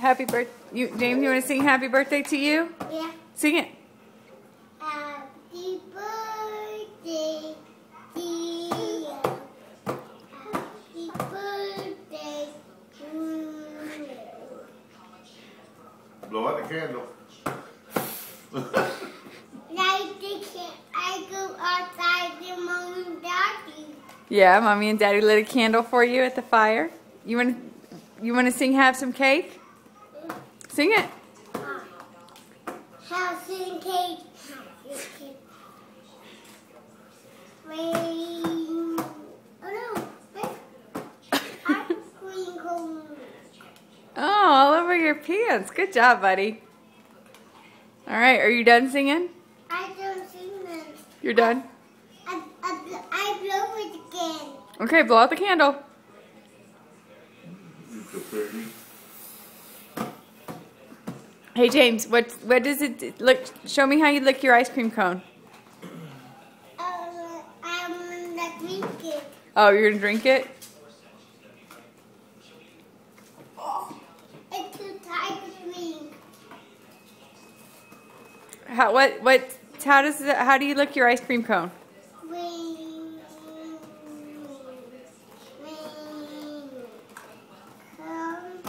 happy birthday. James, you want to sing happy birthday to you? Yeah. Sing it. Happy birthday to you. Happy birthday to you. Blow out the candle. I go outside to Mommy and Daddy. Yeah, Mommy and Daddy lit a candle for you at the fire. You want to sing have some cake? Sing it. Have some cake. Have some cake. Rain. Oh no. Ice cream cone. Oh, all over your pants. Good job, buddy. All right, are you done singing? I don't sing this. You're done? I blow it again. Okay, blow out the candle. Hey James, what does it look? Show me how you lick your ice cream cone. I'm gonna drink it. Oh, you're gonna drink it? It's too tight to drink. How do you lick your ice cream cone? Ring, ring. Come.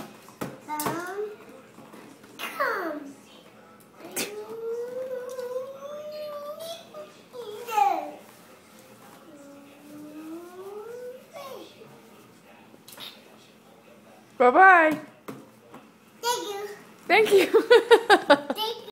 Bye-bye. Thank you. Thank you. Thank